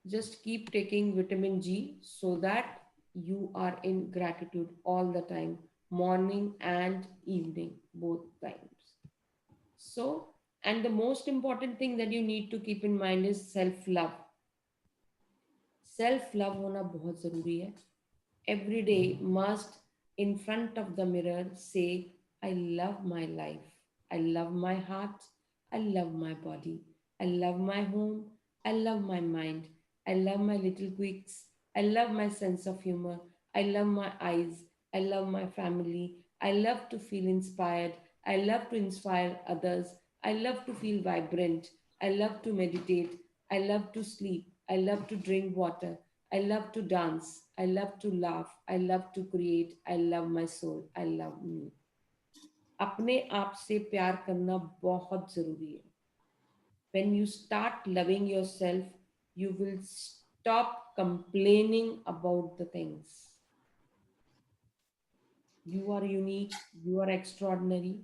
just keep taking vitamin G so that you are in gratitude all the time, morning and evening, both times. So, and the most important thing that you need to keep in mind is self love. Self love होना बहुत ज़रूरी है. Every day must, in front of the mirror, say, I love my life, I love my heart, I love my body, I love my home, I love my mind, I love my little quirks, I love my sense of humor, I love my eyes, I love my family, I love to feel inspired, I love to inspire others, I love to feel vibrant, I love to meditate, I love to sleep, I love to drink water, I love to dance. I love to laugh. I love to create. I love my soul. I love me. अपने आप से प्यार करना बहुत जरूरी है. When you start loving yourself, you will stop complaining about the things. You are unique. You are extraordinary.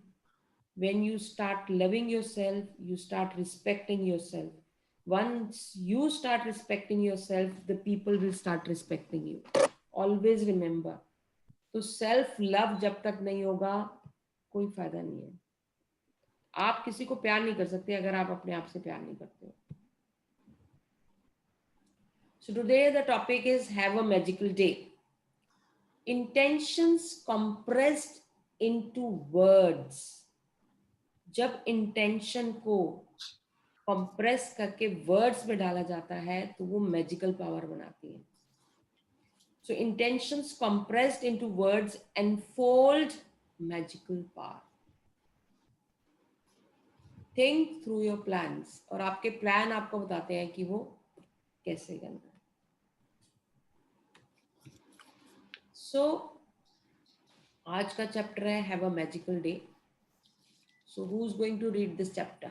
When you start loving yourself, you start respecting yourself. Once you start respecting yourself, the people will start respecting you. Always remember. तो self love जब तक नहीं होगा कोई फायदा नहीं है. आप किसी को प्यार नहीं कर सकते अगर आप अपने आप से प्यार नहीं करते हो. So today the topic is have a magical day. Intentions compressed into words. जब इंटेंशन को कंप्रेस करके वर्ड्स में डाला जाता है तो वो मैजिकल पावर बनाती है. So intentions compressed into words enfold magical power. Think through your plans. और आपके प्लान आपको बताते हैं कि वो कैसे करना है. So आज का चैप्टर है Have a Magical Day. So who's going to read this chapter?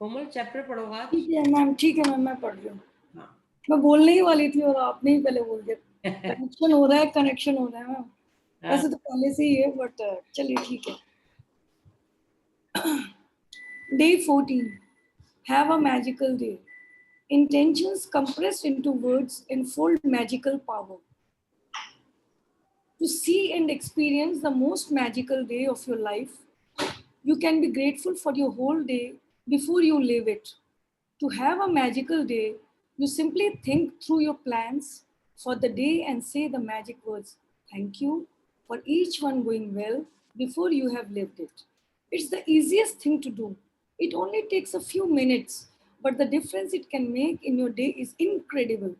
Komal chapter पढ़ोगा आज? ठीक है मैम, ठीक है मैम, मैं पढ़ रही हूँ. हाँ. मैं बोलने ही वाली थी और आपने ही पहले बोल दिया. कनेक्शन हो रहा है मैम. वैसे तो पहले से ही है, बट चलिए ठीक है. Day 14. Have a magical day. Intentions compressed into words enfold magical power. To see and experience the most magical day of your life, you can be grateful for your whole day before you live it. To have a magical day, you simply think through your plans for the day and say the magic words, thank you for each one going well before you have lived it. It's the easiest thing to do. It only takes a few minutes, but the difference it can make in your day is incredible.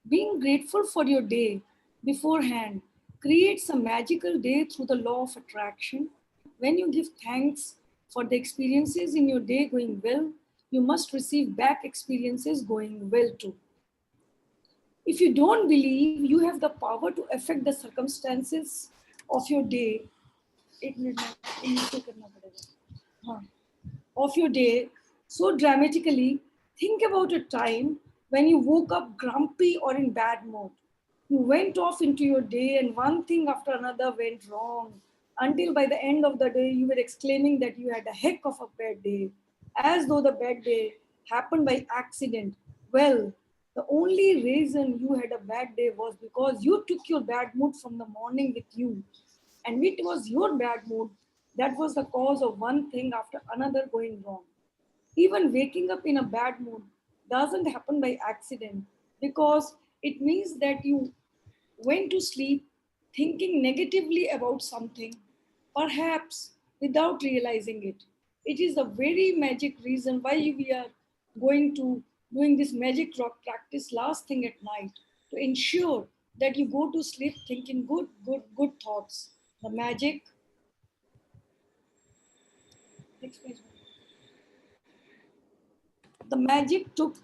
Being grateful for your day beforehand creates a magical day through the law of attraction. When you give thanks for the experiences in your day going well, you must receive back experiences going well too. If you don't believe you have the power to affect the circumstances of your day, of your day so dramatically, think about a time when you woke up grumpy or in bad mood. You went off into your day and one thing after another went wrong until by the end of the day you were exclaiming that you had a heck of a bad day, as though the bad day happened by accident. Well, the only reason you had a bad day was because you took your bad mood from the morning with you. And it was your bad mood that was the cause of one thing after another going wrong. Even waking up in a bad mood doesn't happen by accident because it means that you went to sleep thinking negatively about something, perhaps without realizing it. It is the very magic reason why we are going to doing this magic rock practice last thing at night to ensure that you go to sleep thinking good thoughts. The magic. Next page. The magic took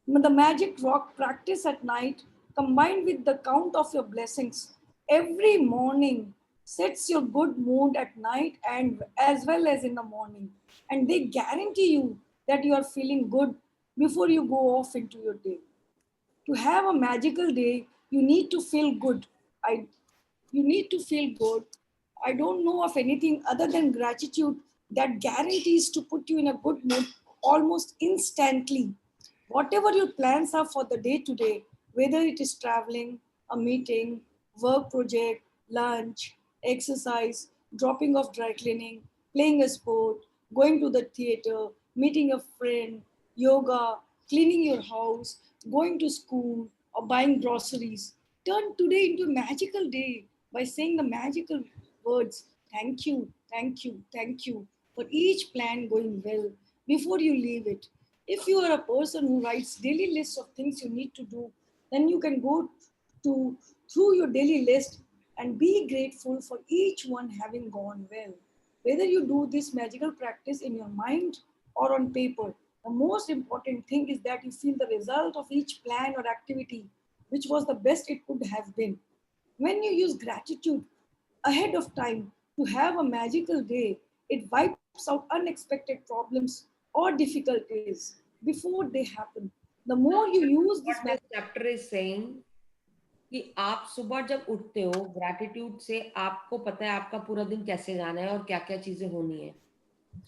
the magic rock practice at night combined with the count of your blessings every morning sets your good mood at night and as well as in the morning, and they guarantee you that you are feeling good before you go off into your day. To have a magical day, you need to feel good. You need to feel good. I don't know of anything other than gratitude that guarantees to put you in a good mood almost instantly. Whatever your plans are for the day to day, whether it is traveling, a meeting, work project, lunch, exercise, dropping off dry cleaning, playing a sport, going to the theater, meeting a friend, yoga, cleaning your house, going to school, or buying groceries, turn today into a magical day by saying the magical words, thank you, thank you, thank you, for each plan going well before you leave it. If you are a person who writes daily lists of things you need to do, then you can go to through your daily list and be grateful for each one having gone well. Whether you do this magical practice in your mind or on paper, the most important thing is that you feel the result of each plan or activity, which was the best it could have been. When you use gratitude ahead of time to have a magical day, it wipes out unexpected problems or difficulties before they happen. The more you use this What this chapter is saying कि आप सुबह जब उठते हो gratitude से आपको पता है आपका पूरा दिन कैसे जाना है और क्या क्या चीजें होनी है.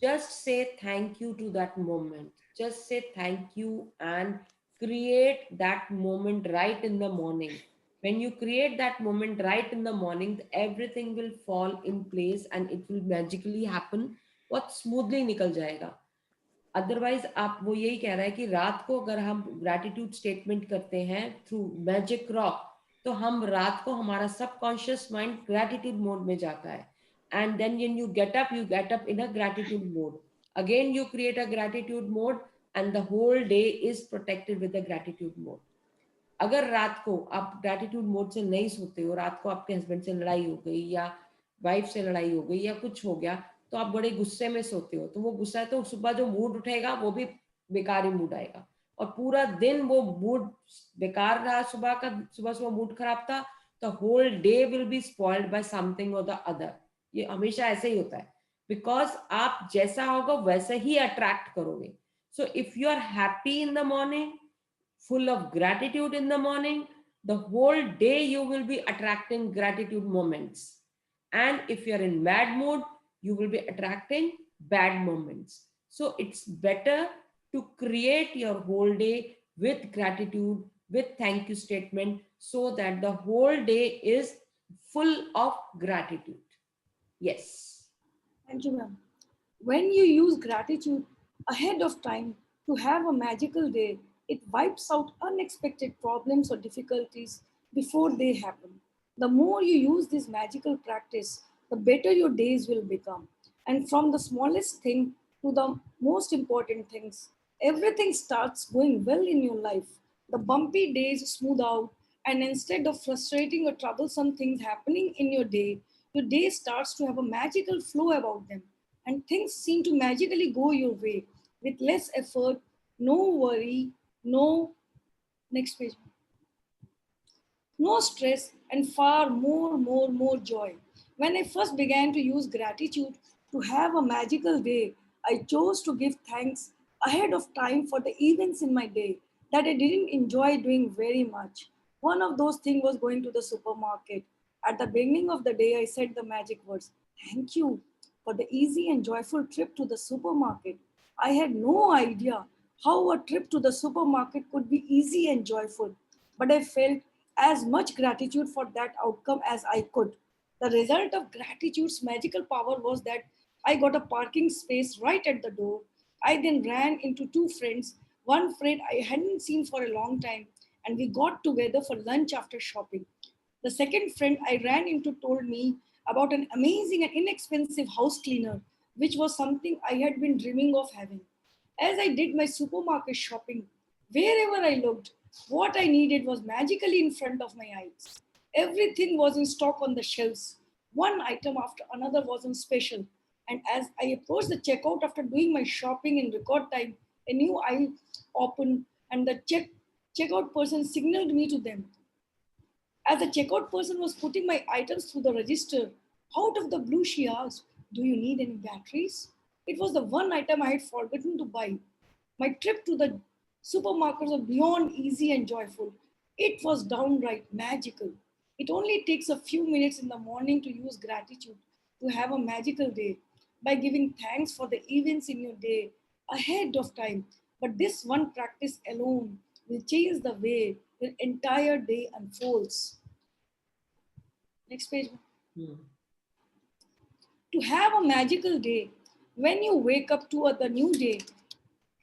Just say thank you to that moment. Just say thank you and create that moment right in the morning. When you create that moment right in the morning, everything will fall in place and it will magically happen. बहुत smoothly निकल जाएगा. Otherwise आप वो यही कह रहा है कि रात को अगर हम ग्रैटिट्यूड स्टेटमेंट करते हैं थ्रू मैजिक रॉक, तो हम रात को हमारा सबकॉन्शियस माइंड ग्रैटिट्यूड मोड में जाता है. And then when you get up in a gratitude mode, again you create a gratitude mode and the whole day is protected with a gratitude mode. अगर रात को आप ग्रैटिट्यूड मोड से नहीं सोते हो, रात को आपके हस्बैंड से लड़ाई हो गई या वाइफ से लड़ाई हो गई या कुछ हो गया, तो आप बड़े गुस्से में सोते हो, तो वो गुस्सा है, तो सुबह जो मूड उठेगा वो भी बेकार ही मूड आएगा और पूरा दिन वो मूड बेकार रहा. सुबह सुबह मूड खराब था, तो whole day will be spoiled by something or the other. ये हमेशा ऐसे ही होता है, बिकॉज आप जैसा होगा वैसे ही अट्रैक्ट करोगे. So if you are happy in the morning, full of gratitude in the morning, the whole day you will be attracting gratitude moments. And if you're in bad mood, you will be attracting bad moments. So it's better to create your whole day with gratitude, with thank you statement, so that the whole day is full of gratitude. Yes. Thank you, ma'am. When you use gratitude ahead of time to have a magical day, it wipes out unexpected problems or difficulties before they happen. The more you use this magical practice, the better your days will become. And from the smallest thing to the most important things, everything starts going well in your life. The bumpy days smooth out, and instead of frustrating or troublesome things happening in your day starts to have a magical flow about them, and things seem to magically go your way with less effort, no worry, no next page, no stress, and far more joy. When I first began to use gratitude to have a magical day, I chose to give thanks ahead of time for the events in my day that I didn't enjoy doing very much. One of those things was going to the supermarket. At the beginning of the day, I said the magic words, thank you for the easy and joyful trip to the supermarket. I had no idea how a trip to the supermarket could be easy and joyful, but I felt as much gratitude for that outcome as I could. The result of gratitude's magical power was that I got a parking space right at the door. I then ran into two friends, one friend I hadn't seen for a long time, and we got together for lunch after shopping. The second friend I ran into told me about an amazing and inexpensive house cleaner, which was something I had been dreaming of having. As I did my supermarket shopping, wherever I looked, what I needed was magically in front of my eyes. Everything was in stock on the shelves. One item after another was on special. And as I approached the checkout after doing my shopping in record time, a new aisle opened and the checkout person signaled me to them. As the checkout person was putting my items through the register, out of the blue she asked, do you need any batteries? It was the one item I had forgotten to buy. My trip to the supermarket was beyond easy and joyful. It was downright magical. It only takes a few minutes in the morning to use gratitude to have a magical day. by giving thanks for the events in your day ahead of time. But this one practice alone will change the way your entire day unfolds. Next page. Hmm. To have a magical day, when you wake up to the new day,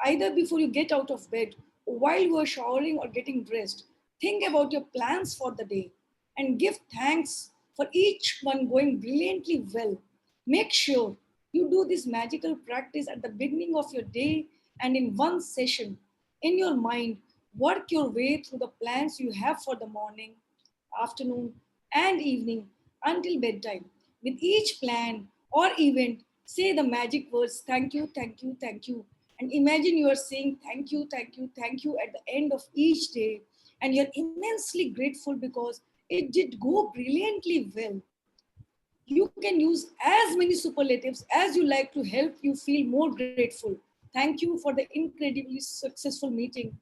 either before you get out of bed or while you are showering or getting dressed, think about your plans for the day and give thanks for each one going brilliantly well. Make sure you do this magical practice at the beginning of your day and in one session. In your mind, work your way through the plans you have for the morning, afternoon, and evening until bedtime. With each plan or event, say the magic words thank you, thank you, thank you. And imagine you are saying thank you, thank you, thank you at the end of each day. And you're immensely grateful because it did go brilliantly well. You can use as many superlatives as you like to help you feel more grateful. Thank you for the incredibly successful meeting.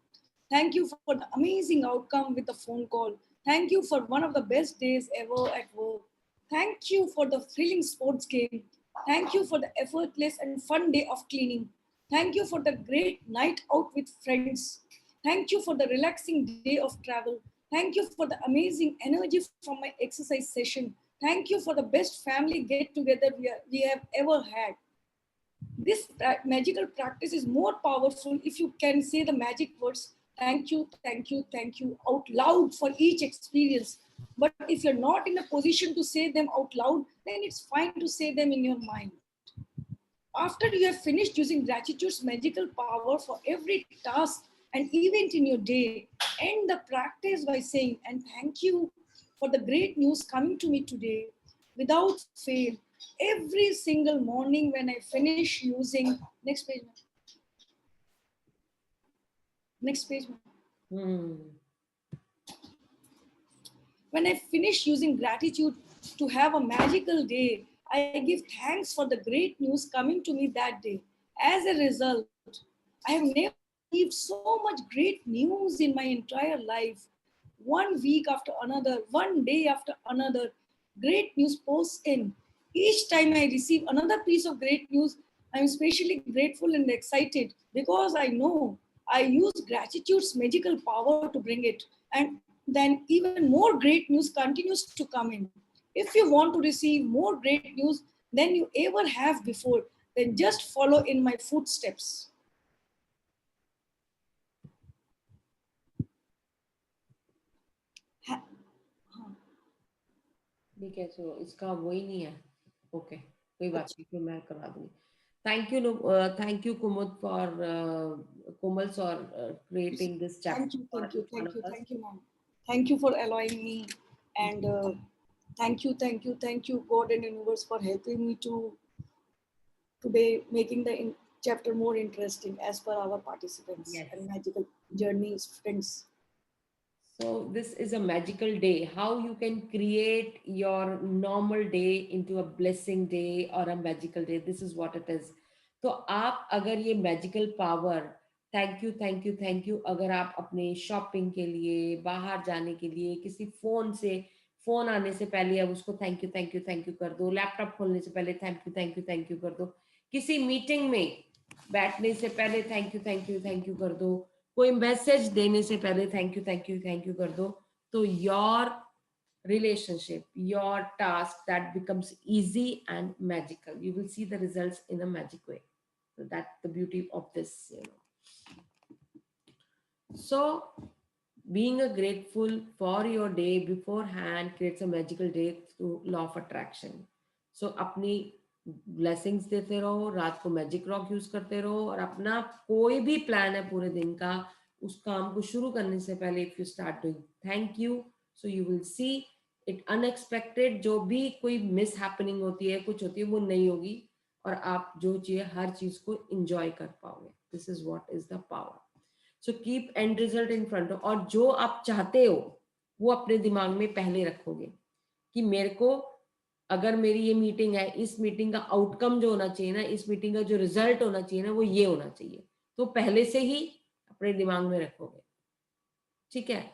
Thank you for the amazing outcome with the phone call. Thank you for one of the best days ever at work. Thank you for the thrilling sports game. Thank you for the effortless and fun day of cleaning. Thank you for the great night out with friends. Thank you for the relaxing day of travel. Thank you for the amazing energy from my exercise session. Thank you for the best family get together we have ever had. This magical practice is more powerful if you can say the magic words thank you, thank you, thank you out loud for each experience. But if you're not in a position to say them out loud, then it's fine to say them in your mind. After you have finished using gratitude's magical power for every task and event in your day, end the practice by saying, and thank you for the great news coming to me today. Without fail, every single morning when I finish using, next page, next page. Hmm. When I finish using gratitude to have a magical day, I give thanks for the great news coming to me that day. As a result, I have never received so much great news in my entire life. One week after another, one day after another, great news posts in. Each time I receive another piece of great news, I'm especially grateful and excited because I know I use gratitude's magical power to bring it. And then even more great news continues to come in. If you want to receive more great news than you ever have before, then just follow in my footsteps. Ha- ठीक है, सो इसका वही नहीं है। Okay, कोई बात अच्छा, नहीं, फिर मैं करवा दूंगी। Thank you Kumud for Komal's और creating this Thank chapter you, for thank you, each one thank you, of us. thank you, ma'am. Thank you for allowing me, and thank you, thank you, thank you, God and universe, for helping me to today making the chapter more interesting as per our participants Yes. and magical journeys, friends. So this is a magical day. How you can create your normal day into a blessing day or a magical day. This is what it is. तो आप अगर ये magical power, thank you अगर आप अपने shopping के लिए, बाहर जाने के लिए, किसी फोन आने से पहले अब उसको थैंक यू कर दो, लैपटॉप खोलने से पहले थैंक यू कर दो, किसी मीटिंग में बैठने से पहले थैंक यू कर दो, कोई मैसेज देने से पहले थैंक यू कर दो, तो your relationship, your task, that becomes easy and magical. You will see the results in a magic way. So that's the beauty of this, you know. So being a grateful for your day beforehand creates a magical day through law of attraction. So अपनी blessings देते रहो, रात को magic rock use करते रहो, और अपना कोई भी प्लान है पूरे दिन का, उस काम को शुरू करने से पहले if you start doing thank you, so you will see it unexpected, जो भी कोई मिस हैपनिंग होती है, कुछ होती है, वो नहीं होगी, और आप जो चाहिए हर चीज को इंजॉय कर पाओगे. This is what is the power. So keep and result in front, और जो आप चाहते हो वो अपने दिमाग में पहले रखोगे कि मेरे को, अगर मेरी ये मीटिंग है, इस मीटिंग का आउटकम जो होना चाहिए ना, इस मीटिंग का जो रिजल्ट होना चाहिए ना, वो ये होना चाहिए, तो पहले से ही अपने दिमाग में रखोगे. ठीक है,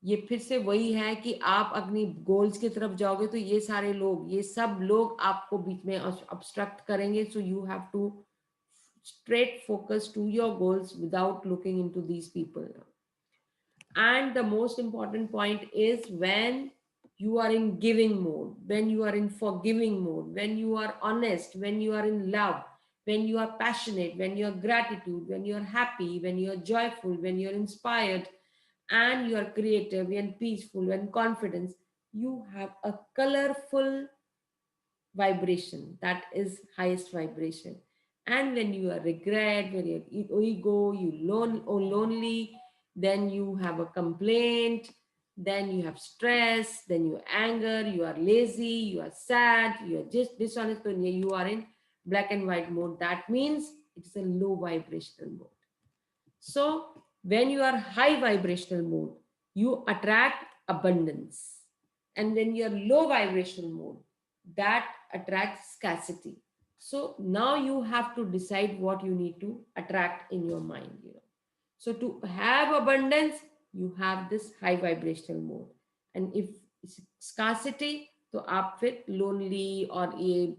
ये फिर से वही है कि आप अपनी गोल्स की तरफ जाओगे तो ये सारे लोग, ये सब लोग आपको बीच में obstruct करेंगे. So you have to straight focus to your goals without looking into these people. And the most important point is when you are in giving mode, when you are in forgiving mode, when you are honest, when you are in love, when you are passionate, when you are gratitude, when you are happy, when you are joyful, when you are inspired, and you are creative and peaceful and confident, you have a colorful vibration. That is highest vibration. And when you are regret, when you're ego, you lonely, then you have a complaint, then you have stress, then you anger, you are lazy, you are sad, you are just dishonest, when you are in black and white mode. That means it's a low vibrational mode. So when you are high vibrational mode, you attract abundance. And when you are low vibrational mode, that attracts scarcity. So now you have to decide what you need to attract in your mind. So to have abundance, you have this high vibrational mode. And if scarcity, तो आप फिर lonely और ये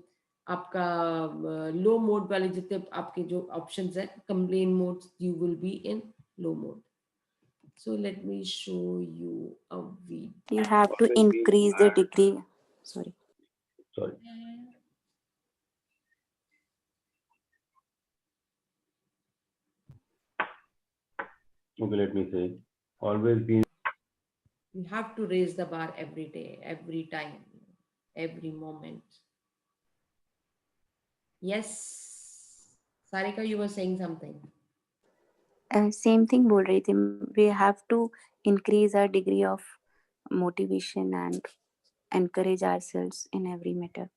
आपका लो mode वाले जितने आपके जो ऑप्शंस है, complain mode, you will be in low mode. So let me show you a video. You have to increase the degree. Sorry. Okay, let me say, always be. You have to raise the bar every day, every time, every moment. Yes, Sarika, you were saying something. Same thing बोल रही थी. We have to increase our degree of motivation and encourage ourselves in every matter.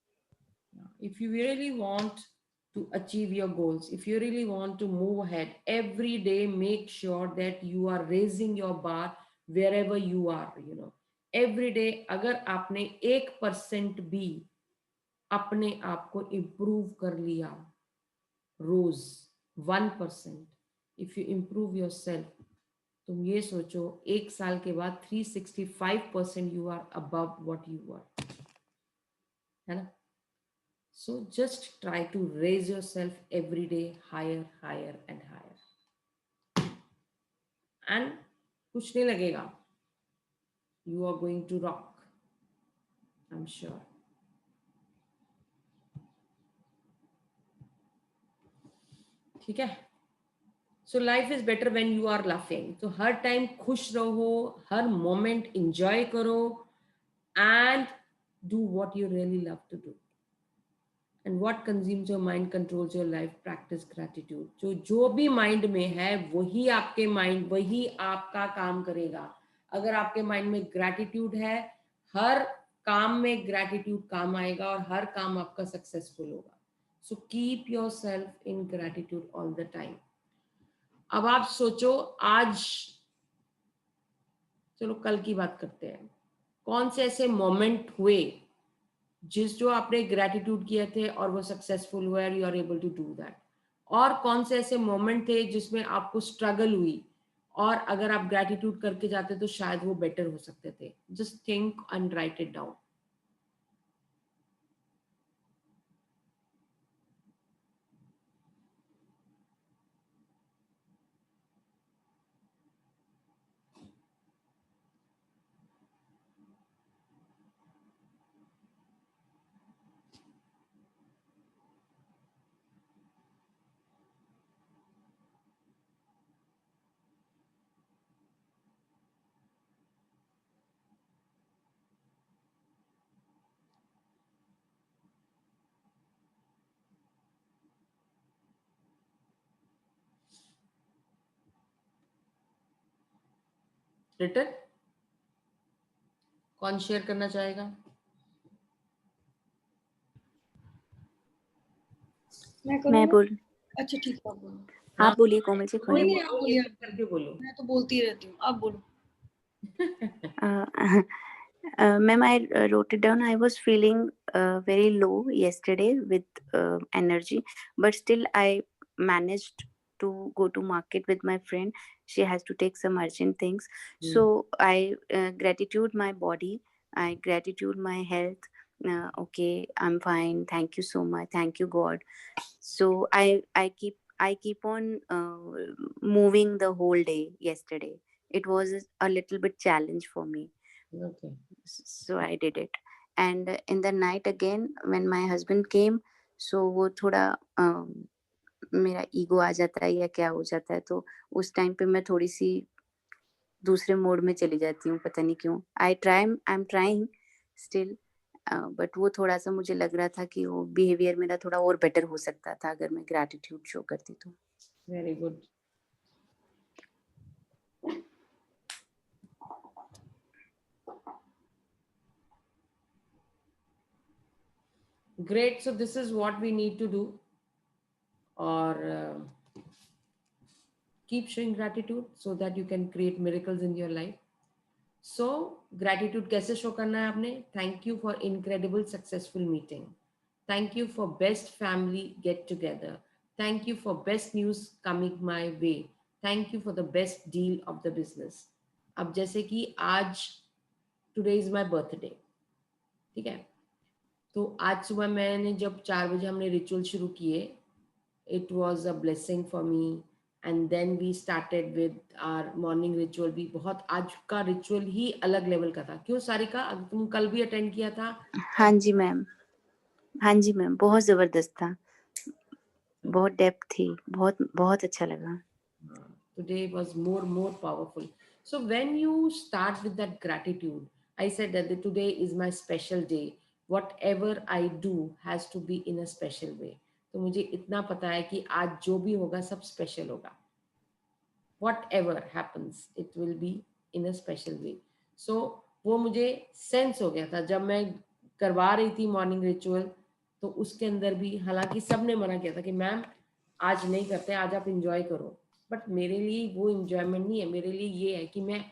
If you really want to achieve your goals, if you really want to move ahead, every day make sure that you are raising your bar wherever you are. Every day अगर आपने 1% भी अपने आप को improve कर लिया रोज, 1%, if you improve yourself, तुम ये सोचो 1 साल के बाद 365% you are above what you are, है ना. So just try to raise yourself every day higher, higher and higher. And कुछ नहीं लगेगा. You are going to rock. I'm sure. ठीक है. So life is better when you are laughing. So her time खुश रहो, हर moment enjoy करो and do what you really love to do. And what consumes your mind controls your life. Practice gratitude. जो भी mind में है वही आपके mind, वही आपका काम करेगा. अगर आपके माइंड में ग्रैटिट्यूड है, हर काम में ग्रैटिट्यूड काम आएगा और हर काम आपका सक्सेसफुल होगा. So keep your self in gratitude all the time. अब आप सोचो, आज चलो कल की बात करते हैं. कौन से ऐसे मोमेंट हुए जो आपने ग्रैटिट्यूड किए थे और वो सक्सेसफुल हुए, you are able to do that. और कौन से ऐसे मोमेंट थे जिसमें आपको स्ट्रगल हुई और अगर आप ग्रैटिट्यूड करके जाते तो शायद वो बेटर हो सकते थे. Just think and right it down. Return कौन शेयर करना चाहेगा? मैं बोल. अच्छा ठीक है, आप बोलो. आप बोलिए कोमल जी. नहीं आप बोलिए, करके बोलो. मैं तो बोलती ही रहती हूँ, आप बोलो. Ma'am, I wrote it down. I was feeling very low yesterday with energy, but still I managed to go to market with my friend. She has to take some urgent things. Hmm. So I gratitude my body. I gratitude my health. Okay, I'm fine. Thank you so much. Thank you, God. So I keep on moving the whole day yesterday. It was a little bit challenge for me, Okay. so I did it. And in the night again, when my husband came, so वो थोड़ा मेरा ego आ जाता है या क्या हो जाता है, तो उस टाइम पे मैं थोड़ी सी दूसरे मोड में चली जाती हूँ, पता नहीं क्यों. I am trying still, but वो थोड़ा सा मुझे लग रहा था कि वो बिहेवियर मेरा थोड़ा और बेटर हो सकता था अगर मैं ग्रैटिट्यूड शो करती तो. Very good. Great. So this is what we need to do, or keep showing gratitude so that you can create miracles in your life. So gratitude कैसे show करना है आपने? Thank you for incredible successful meeting. Thank you for best family get together. Thank you for best news coming my way. Thank you for the best deal of the business. अब जैसे कि आज today is my birthday, ठीक है, तो आज सुबह मैंने जब 4 बजे हमने रिचुअल शुरू किए, it was a blessing for me. And then we started with our morning ritual. भी बहुत आज का रिचुअल ही अलग लेवल का था. क्यों सारिका, अब तुम कल भी अटेंड किया था? हाँ जी मैम, हाँ जी मैम, बहुत जबरदस्त था, बहुत डेप्थ थी, बहुत बहुत अच्छा लगा. Today was more powerful. So when you start with that gratitude, I said that today is my special day. Whatever I do has to be in a special way. तो मुझे इतना पता है कि आज जो भी होगा सब स्पेशल होगा. Whatever happens, it will be in a special way. So वो मुझे सेंस हो गया था जब मैं करवा रही थी मॉर्निंग रिचुअल. तो उसके अंदर भी, हालांकि सब ने मना किया था कि मैम आज नहीं करते, आज आप इंजॉय करो, बट मेरे लिए वो इंजॉयमेंट नहीं है. मेरे लिए ये है कि मैं,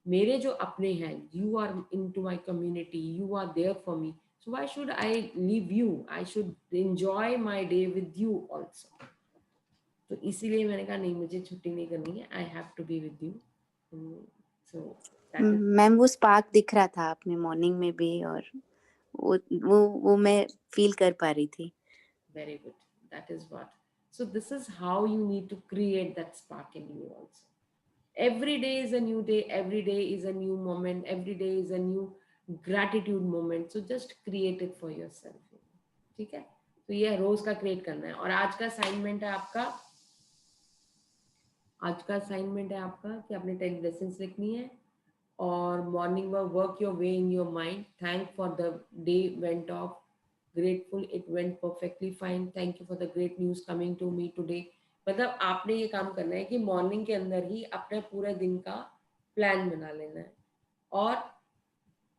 मेरे जो अपने हैं, you are into my community, you are there for me, so why should I leave you? I should enjoy my day with you also. तो इसीलिए मैंने कहा नहीं, मुझे छुट्टी नहीं करनी है, I have to be with you. So that is ma'am वो स्पार्क दिख रहा था आपने मॉर्निंग में भी, और वो मैं फील कर पा रही थी. very good. That is what. So this is how you need to create that spark in you also. Every day is a new day, every day is a new moment, every day is a new gratitude moment. So just create it for yourself. ठीक है, तो ये रोज का create करना है. और आज का असाइनमेंट है आपका, कि आपने 10 ब्लेसिंग्स लिखनी है. और मॉर्निंग में work your way in your mind. Thank for the day went off, grateful it went perfectly fine, thank you for the great news coming to me today. मतलब आपने ये काम करना है कि मॉर्निंग के अंदर ही अपने पूरे दिन का प्लान बना लेना है. और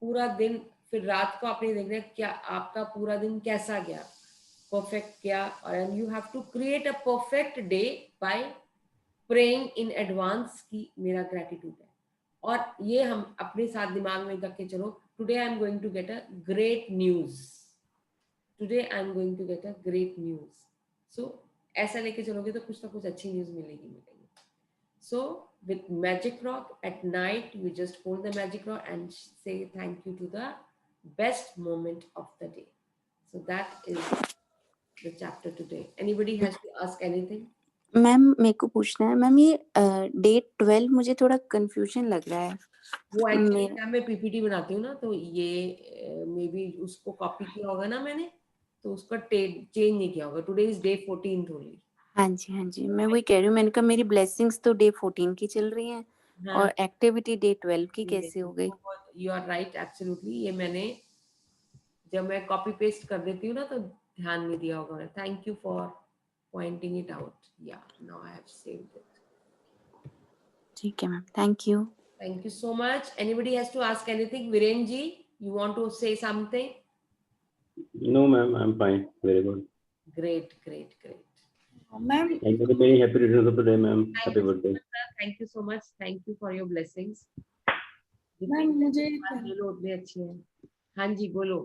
पूरा दिन, फिर रात को आपने देखना है क्या आपका पूरा दिन कैसा गया, परफेक्ट गया. और and you have to create a perfect day by praying in advance कि मेरा ग्रेटिट्यूड है. और ये हम अपने साथ दिमाग में रख के चलो, today I am going to get a great news, today I am going to get a great news. So ऐसा लेके चलोगे तो कुछ ना कुछ अच्छी न्यूज मिलेगी. So with magic rock at night, you just hold the magic rock and say thank you to the best moment of the day. So that is the chapter today. Anybody has to ask anything? Ma'am मेरे को पूछना है ma'am, ये date 12 मुझे थोड़ा confusion लग रहा है. वो एक्चुअली मेरा क्या, मैं पीपीटी बनाती हूँ ना, तो ये मे बी उसको कॉपी किया होगा ना मैंने, तो उसका चेंज नहीं किया होगा. Today is day 14 only. हाँ जी, मैं वही कह रही हूँ. मैंने कहा मेरी ब्लेसिंग्स तो डे 14 की चल रही हैं, हाँ, और एक्टिविटी डे 12 की कैसे हो गई? You are right, absolutely. ये मैंने, जब मैं कॉपी पेस्ट कर देती हूँ ना, तो ध्यान नहीं दिया होगा. Thank you for pointing it out. Yeah now I have saved it. ठीक है ma'am, thank you. Thank you so much. Anybody has to ask anything? Viren ji, you want to say something? No, ma'am, I'm fine. Very good. Great. Ma'am, And very happy returns of the day, ma'am. Happy birthday. Thank you so much. Thank you for your blessings. ma'am, मुझे ले लो, उतनी अच्छी है. हाँ जी, बोलो.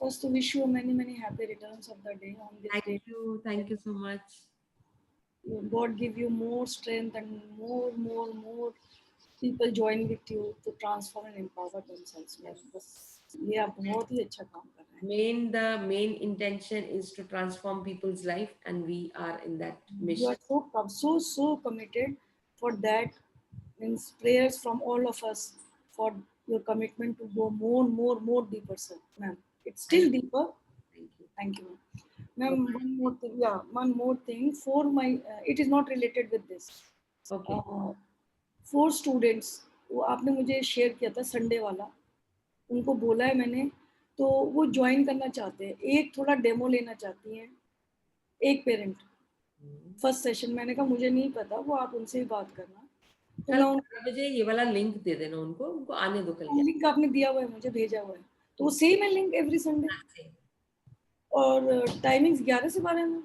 first to wish you many happy returns of the day on this day. Thank you so much. God give you more strength and more people join with you to transform and empower themselves. बस ये आप बहुत ही अच्छा काम कर रहे हैं. The main intention is to transform people's life, and we are in that You mission. are so committed for that. Means prayers from all of us for your commitment to go more deeper, sir, ma'am. It's still deeper. Thank you. Thank you, ma'am. One more thing. Yeah, one more thing. For my, it is not related with this. Okay. 4 students वो आपने मुझे share किया था Sunday वाला, उनको बोला है मैंने, तो वो ज्वाइन करना चाहते हैं. एक थोड़ा डेमो लेना चाहती हैं, एक पेरेंट फर्स्ट सेशन. मैंने कहा मुझे नहीं पता, वो आप उनसे ही बात करना. तो कल मैं 12 बजे ये वाला लिंक दे देना उनको आने दो कल. लिंक आपने दिया हुआ है, मुझे भेजा हुआ है, तो वो सेम है लिंक एवरी संडे. और टाइमिंग्स 11 से 12 में.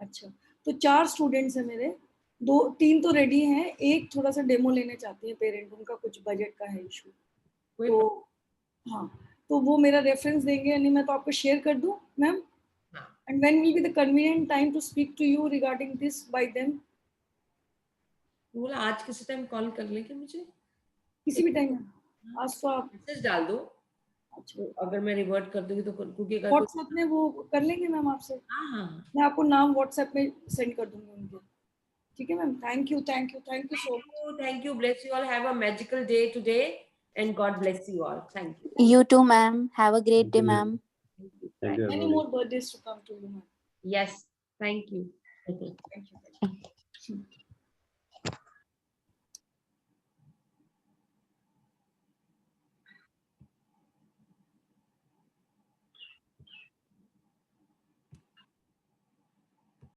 अच्छा, तो 4 स्टूडेंट्स हैं मेरे, 3 तो रेडी हैं, एक थोड़ा सा डेमो लेने चाहती है पेरेंट, उनका कुछ बजट का है इशू. तो हाँ, तो वो मेरा रेफरेंस देंगे, नहीं मैं तो आपको शेयर कर दूं ma'am. And when will be the convenient time to speak to you regarding this by them? बोला आज किसी टाइम कॉल कर लेंगे मुझे, किसी भी टाइम. आज तो आप मैसेज डाल दो. अच्छा, अगर मैं रिवर्ट कर दूंगी तो क्योंकि अगर व्हाट्सएप में वो कर लेंगे मैम आपसे. हाँ मैं आपको नाम व्हाट्सएप में सेंड कर दूंगी उनके. ठीक है ma'am. Thank you so much. thank you, bless you all, have a magical day today and God bless you all. Thank you. You too, ma'am. Have a great Thank day, you, ma'am. ma'am. Thank you, Many everybody. more birthdays to come to you, ma'am. Yes, thank you. Thank you.